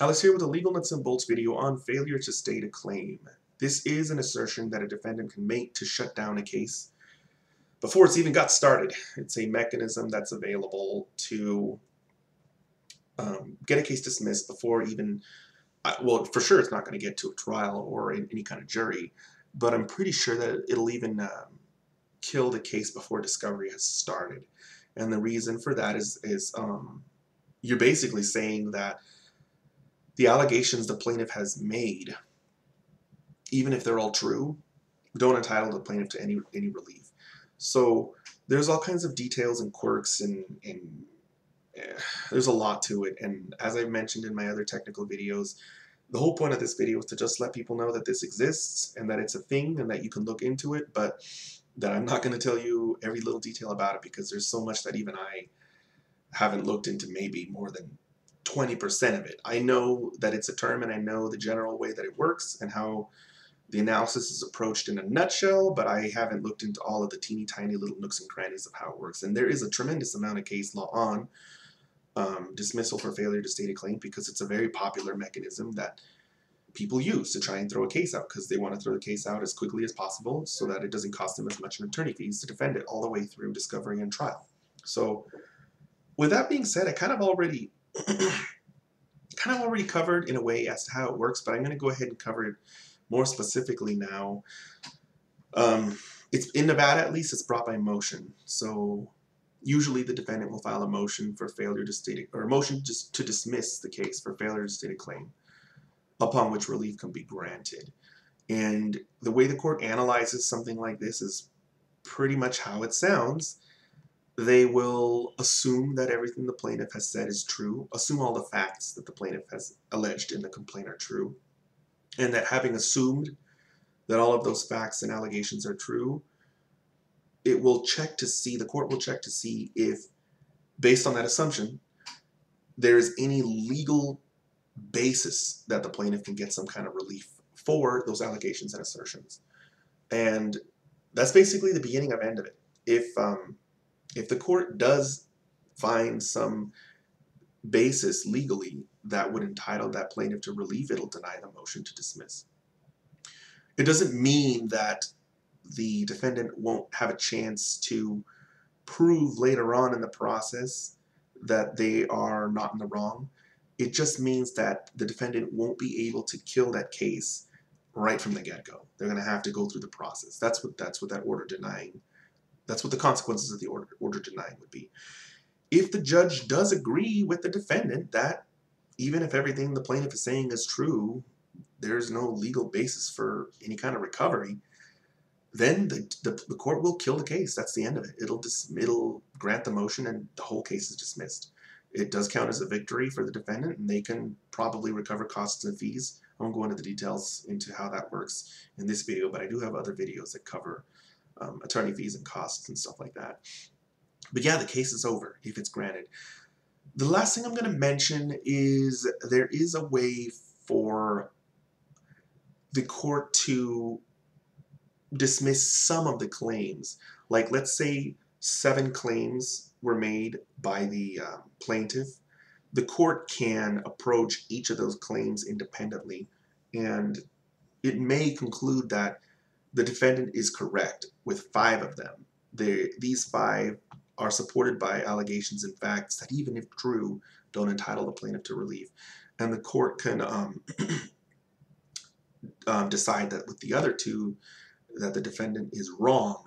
Alice here with a legal nuts and bolts video on failure to state a claim. This is an assertion that a defendant can make to shut down a case before it's even got started. It's a mechanism that's available to get a case dismissed before even, well, for sure it's not going to get to a trial or any kind of jury, but I'm pretty sure that it'll even kill the case before discovery has started. And the reason for that is you're basically saying that the allegations the plaintiff has made, even if they're all true, don't entitle the plaintiff to any relief. So there's all kinds of details and quirks and there's a lot to it. And as I mentioned in my other technical videos, the whole point of this video is to just let people know that this exists and that it's a thing and that you can look into it, but that I'm not going to tell you every little detail about it because there's so much that even I haven't looked into, maybe more than 20% of it. I know that it's a term and I know the general way that it works and how the analysis is approached in a nutshell, but I haven't looked into all of the teeny tiny little nooks and crannies of how it works. And there is a tremendous amount of case law on dismissal for failure to state a claim because it's a very popular mechanism that people use to try and throw a case out because they want to throw the case out as quickly as possible so that it doesn't cost them as much in attorney fees to defend it all the way through discovery and trial. So with that being said, I kind of already covered in a way as to how it works, but I'm going to go ahead and cover it more specifically now. It's in Nevada, at least, it's brought by motion. So usually the defendant will file a motion for failure to state, or a motion just to dismiss the case for failure to state a claim, upon which relief can be granted. And the way the court analyzes something like this is pretty much how it sounds. They will assume that everything the plaintiff has said is true, assume all the facts that the plaintiff has alleged in the complaint are true, and that having assumed that all of those facts and allegations are true, it will check to see, the court will check to see if, based on that assumption, there is any legal basis that the plaintiff can get some kind of relief for those allegations and assertions. And that's basically the beginning of end of it. If the court does find some basis legally that would entitle that plaintiff to relief, it'll deny the motion to dismiss. It doesn't mean that the defendant won't have a chance to prove later on in the process that they are not in the wrong. It just means that the defendant won't be able to kill that case right from the get-go. They're going to have to go through the process. That's what that order denying, that's what the consequences of the order denying would be. If the judge does agree with the defendant that even if everything the plaintiff is saying is true, there's no legal basis for any kind of recovery, then the court will kill the case. That's the end of it. It'll grant the motion and the whole case is dismissed. It does count as a victory for the defendant and they can probably recover costs and fees. I won't go into the details into how that works in this video, but I do have other videos that cover attorney fees and costs and stuff like that. But yeah, the case is over if it's granted. The last thing I'm going to mention is there is a way for the court to dismiss some of the claims. Like, let's say 7 claims were made by the plaintiff. The court can approach each of those claims independently, and it may conclude that the defendant is correct with 5 of them. These 5 are supported by allegations and facts that, even if true, don't entitle the plaintiff to relief. And the court can decide that with the other 2, that the defendant is wrong,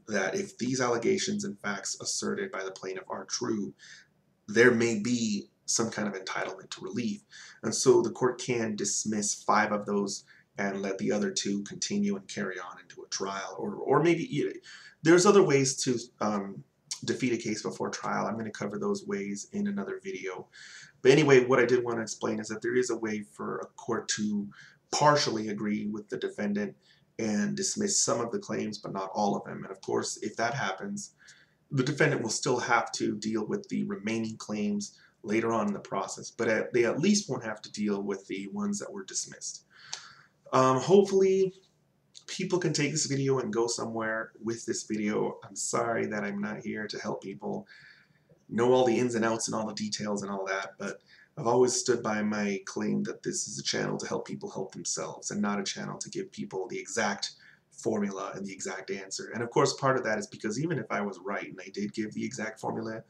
that if these allegations and facts asserted by the plaintiff are true, there may be some kind of entitlement to relief. And so the court can dismiss 5 of those and let the other 2 continue and carry on into a trial. Or maybe there's other ways to defeat a case before trial. I'm going to cover those ways in another video. But anyway, what I did want to explain is that there is a way for a court to partially agree with the defendant and dismiss some of the claims, but not all of them. And of course, if that happens, the defendant will still have to deal with the remaining claims later on in the process, but they at least won't have to deal with the ones that were dismissed. Hopefully, people can take this video and go somewhere with this video. I'm sorry that I'm not here to help people know all the ins and outs and all the details and all that, but I've always stood by my claim that this is a channel to help people help themselves and not a channel to give people the exact formula and the exact answer. And of course, part of that is because even if I was right and I did give the exact formula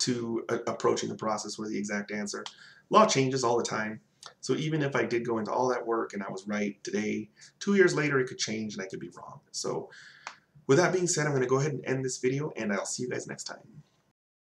to approaching the process or the exact answer, law changes all the time. So even if I did go into all that work and I was right today, 2 years later it could change and I could be wrong. So with that being said, I'm going to go ahead and end this video, and I'll see you guys next time.